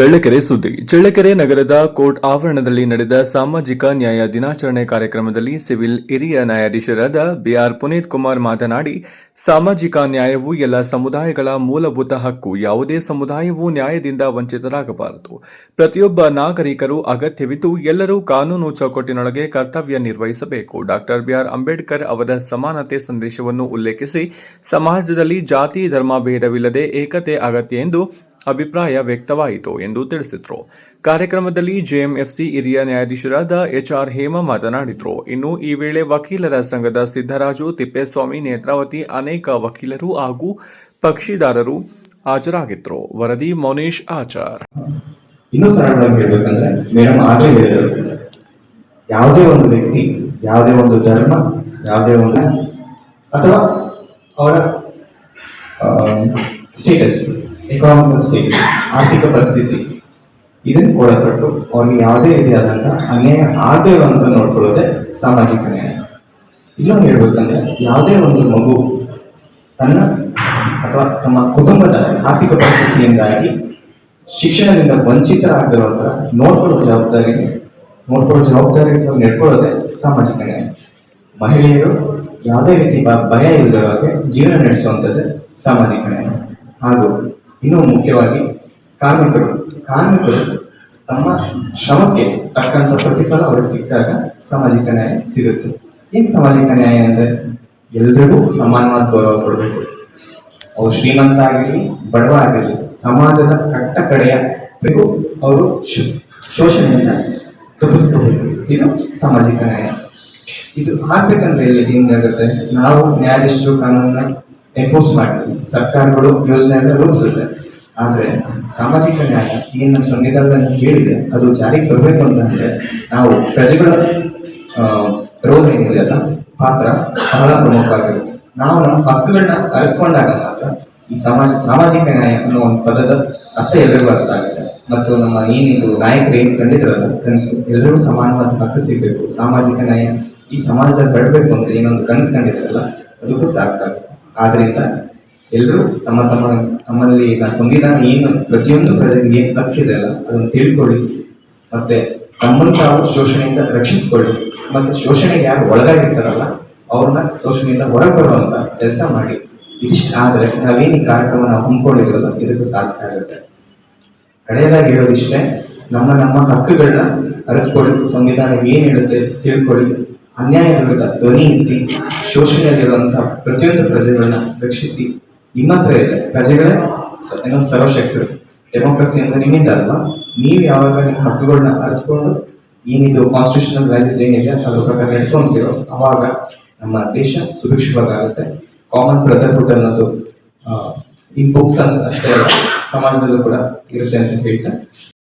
ಚಳ್ಳಕೆರೆ ಸುದ್ದಿ. ಚಳ್ಳಕೆರೆ ನಗರದ ಕೋರ್ಟ್ ಆವರಣದಲ್ಲಿ ನಡೆದ ಸಾಮಾಜಿಕ ನ್ಯಾಯ ದಿನಾಚರಣೆ ಕಾರ್ಯಕ್ರಮದಲ್ಲಿ ಸಿವಿಲ್ ಹಿರಿಯ ನ್ಯಾಯಾಧೀಶರಾದ ಬಿಆರ್ ಪುನೀತ್ ಕುಮಾರ್ ಮಾತನಾಡಿ, ಸಾಮಾಜಿಕ ನ್ಯಾಯವು ಎಲ್ಲ ಸಮುದಾಯಗಳ ಮೂಲಭೂತ ಹಕ್ಕು. ಯಾವುದೇ ಸಮುದಾಯವು ನ್ಯಾಯದಿಂದ ವಂಚಿತರಾಗಬಾರದು. ಪ್ರತಿಯೊಬ್ಬ ನಾಗರಿಕರು ಅಗತ್ಯವಿದ್ದು ಎಲ್ಲರೂ ಕಾನೂನು ಚೌಕಟ್ಟಿನೊಳಗೆ ಕರ್ತವ್ಯ ನಿರ್ವಹಿಸಬೇಕು. ಡಾಕ್ಟರ್ ಬಿಆರ್ ಅಂಬೇಡ್ಕರ್ ಅವರ ಸಮಾನತೆ ಸಂದೇಶವನ್ನು ಉಲ್ಲೇಖಿಸಿ, ಸಮಾಜದಲ್ಲಿ ಜಾತಿ ಧರ್ಮ ಭೇದವಿಲ್ಲದೆ ಏಕತೆ ಅಗತ್ಯ ಎಂದು ಅಭಿಪ್ರಾಯ ವ್ಯಕ್ತವಾಯಿತು ಎಂದು ತಿಳಿಸಿದರು. ಕಾರ್ಯಕ್ರಮದಲ್ಲಿ ಜೆಎಂಎಫ್ಸಿ ಹಿರಿಯ ನ್ಯಾಯಾಧೀಶರಾದ ಎಚ್ಆರ್ ಹೇಮಾ ಮಾತನಾಡಿದರು. ಇನ್ನು ಈ ವೇಳೆ ವಕೀಲರ ಸಂಘದ ಸಿದ್ದರಾಜು, ತಿಪ್ಪೇಸ್ವಾಮಿ, ನೇತ್ರಾವತಿ, ಅನೇಕ ವಕೀಲರು ಹಾಗೂ ಪಕ್ಷೀದಾರರು ಹಾಜರಾಗಿದ್ದರು. ವರದಿ ಮೌನೇಶ್ ಆಚಾರ್. ಇನ್ನೂ ಸರಳವಾಗಿ ಹೇಳ್ಬೇಕಂದ್ರೆ ಮೇಡಮ್ ಆಗಲೇ ಹೇಳಿದರು, ಯಾವುದೇ ಒಂದು ವ್ಯಕ್ತಿ, ಯಾವುದೇ ಒಂದು ಧರ್ಮ, ಯಾವುದೇ ಒಂದು ಅಥವಾ ಅವರ ಸ್ಟೇಟಸ್, ಎಕಾನಮಿಕಲ್ ಸ್ಟೇಟಸ್, ಆರ್ಥಿಕ ಪರಿಸ್ಥಿತಿ ಇದನ್ನು ಒಳಪಟ್ಟು ಅವ್ರಿಗೆ ಯಾವುದೇ ರೀತಿಯಾದಂಥ ಅನ್ಯಾಯ ಆಗದೇ ಅಂತ ನೋಡ್ಕೊಳ್ಳೋದೇ ಸಾಮಾಜಿಕ ನ್ಯಾಯ. ಇನ್ನೊಂದು ಹೇಳ್ಬೇಕಂದ್ರೆ ಯಾವುದೇ ಒಂದು ಮಗು ತನ್ನ ಅಥವಾ ತಮ್ಮ ಕುಟುಂಬದ ಆರ್ಥಿಕ ಪರಿಸ್ಥಿತಿಯಿಂದಾಗಿ ಶಿಕ್ಷಣದಿಂದ ವಂಚಿತರಾಗಿರುವಂಥ ನೋಡ್ಕೊಳ್ಳೋ ಜವಾಬ್ದಾರಿ ನಡ್ಕೊಳ್ಳೋದೇ ಸಾಮಾಜಿಕ ನ್ಯಾಯ. ಮಹಿಳೆಯರು ಯಾವುದೇ ರೀತಿ ಭಯ ಇಲ್ಲದವರಿಗೆ ಜೀವನ ನಡೆಸುವಂಥದ್ದೇ ಸಾಮಾಜಿಕ ನ್ಯಾಯ. ಹಾಗೂ ಇನ್ನೂ ಮುಖ್ಯವಾಗಿ ಕಾರ್ಮಿಕರು ತಮ್ಮ ಶ್ರಮಕ್ಕೆ ತಕ್ಕಂಥ ಪ್ರತಿಫಲ ಅವ್ರಿಗೆ ಸಿಕ್ಕಾಗ ಸಾಮಾಜಿಕ ನ್ಯಾಯ ಸಿಗುತ್ತೆ. ಏನ್ ಸಾಮಾಜಿಕ ನ್ಯಾಯ ಅಂದ್ರೆ ಎಲ್ರಿಗೂ ಸಮಾನವಾದ ಗೌರವ ಕೊಡಬೇಕು. ಅವ್ರು ಶ್ರೀಮಂತ ಆಗಿರಲಿ, ಬಡವ ಆಗಿರಲಿ, ಸಮಾಜದ ಕಟ್ಟ ಕಡೆಯ ಅವರು ಶೋಷಣೆಯಿಂದ ತಪ್ಪಿಸ್ಕೋಬೇಕು. ಇದು ಸಾಮಾಜಿಕ ನ್ಯಾಯ. ಇದು ಆಗ್ಬೇಕಂದ್ರೆ ಎಲ್ಲಿ ಹಿಂಗಾಗುತ್ತೆ, ನಾವು ನ್ಯಾಯಾಧೀಶರು ಕಾನೂನನ್ನ ಎನ್ಫೋರ್ಸ್ ಮಾಡ್ತೀವಿ, ಸರ್ಕಾರಗಳು ಯೋಜನೆಯನ್ನ ರೂಪಿಸುತ್ತೆ. ಆದ್ರೆ ಸಾಮಾಜಿಕ ನ್ಯಾಯ ಏನ್ ನಮ್ಮ ಸಂವಿಧಾನದಲ್ಲಿ ಹೇಳಿದೆ ಅದು ಜಾರಿಗೆ ಬರಬೇಕು ಅಂತಂದ್ರೆ ನಾವು ಪ್ರಜೆಗಳ ರೋಲ್ ಏನಿದೆ ಅಲ್ಲ, ಪಾತ್ರ ಬಹಳ ಪ್ರಮುಖವಾಗಿರುತ್ತೆ. ನಾವು ನಮ್ಮ ಹಕ್ಕುಗಳನ್ನ ಅರಿತುಕೊಂಡಾಗ ಮಾತ್ರ ಈ ಸಾಮಾಜಿಕ ನ್ಯಾಯ ಅನ್ನೋ ಒಂದು ಪದದ ಅರ್ಥ ಎಲ್ಲರಿಗೂ ಅರ್ಥ ಆಗುತ್ತೆ. ಮತ್ತು ನಮ್ಮ ಏನಿದು ನಾಯಕರು ಏನು ಕಂಡಿದ್ರಲ್ಲ ಕನಸು, ಎಲ್ಲರಿಗೂ ಸಮಾನವಾದ ಹಕ್ಕು ಸಿಗಬೇಕು, ಸಾಮಾಜಿಕ ನ್ಯಾಯ ಈ ಸಮಾಜದಲ್ಲಿ ಬರಬೇಕು ಅಂತ ಏನೊಂದು ಕನಸು ಕಂಡಿದ್ರಲ್ಲ ಅದಕ್ಕೂ ಸಾಕಾಗುತ್ತೆ. ಆದ್ರಿಂದ ಎಲ್ಲರೂ ತಮ್ಮಲ್ಲಿ ಸಂವಿಧಾನ ಏನು ಪ್ರತಿಯೊಂದು ಪ್ರಜೆಗೆ ಏನು ಹಕ್ಕಿದೆ ಅಲ್ಲ ಅದನ್ನು ತಿಳ್ಕೊಳ್ಳಿ, ಮತ್ತೆ ತಮ್ಮನ್ನು ತಾವು ಶೋಷಣೆಯಿಂದ ರಕ್ಷಿಸ್ಕೊಳ್ಳಿ, ಮತ್ತೆ ಶೋಷಣೆಗೆ ಯಾರು ಒಳಗಾಗಿರ್ತಾರಲ್ಲ ಅವ್ರನ್ನ ಶೋಷಣೆಯಿಂದ ಹೊರಬರುವಂತ ಕೆಲಸ ಮಾಡಿ. ಇದಿಷ್ಟು ಆದ್ರೆ ನಾವೇನು ಈ ಕಾರ್ಯಕ್ರಮ ನಾವು ಹಮ್ಮಿಕೊಂಡಿರೋದು ಇದಕ್ಕೂ ಸಾಧ್ಯ ಆಗುತ್ತೆ. ಕಡೆಯದಾಗಿ ಹೇಳೋದಿಷ್ಟೇ, ನಮ್ಮ ಹಕ್ಕುಗಳನ್ನ ಅರಿತುಕೊಳ್ಳಿ, ಸಂವಿಧಾನ ಏನ್ ಹೇಳುತ್ತೆ ತಿಳ್ಕೊಳ್ಳಿ, ಅನ್ಯಾಯದ ವಿರುದ್ಧ ಧ್ವನಿ ಎತ್ತಿ ಶೋಷಣೆಯಲ್ಲಿರುವಂತಹ ಪ್ರತಿಯೊಂದು ಪ್ರಜೆಗಳನ್ನ ರಕ್ಷಿಸಿ. ನಿಮ್ಮ ಹತ್ರ ಇದೆ, ಪ್ರಜೆಗಳೇ ಇನ್ನೊಂದು ಸರ್ವಶಕ್ತರು. ಡೆಮೋಕ್ರಸಿ ಅಂದ್ರೆ ನಿಮ್ಮಿಂದ ಅಲ್ವಾ, ನೀವು ಯಾವಾಗ ನಿಮ್ಮ ಹಕ್ಕುಗಳನ್ನ ಅರಿತುಕೊಂಡು ಏನಿದು ಕಾನ್ಸ್ಟಿಟ್ಯೂಷನಲ್ ವ್ಯಾಲ್ಯೂಸ್ ಏನಿದೆ ಅದ್ರ ಪ್ರಕಾರ ನಡ್ಕೊಂತೀರೋ ಅವಾಗ ನಮ್ಮ ದೇಶ ಸುಭಿಕ್ಷವಾಗುತ್ತೆ. ಕಾಮನ್ ಬ್ರದರ್ಹುಡ್ ಅನ್ನೋದು ಈ ಬುಕ್ಸ್ ಅಂತ ಅಷ್ಟೇ ಸಮಾಜದಲ್ಲೂ ಕೂಡ ಇರುತ್ತೆ ಅಂತ ಹೇಳ್ತಾ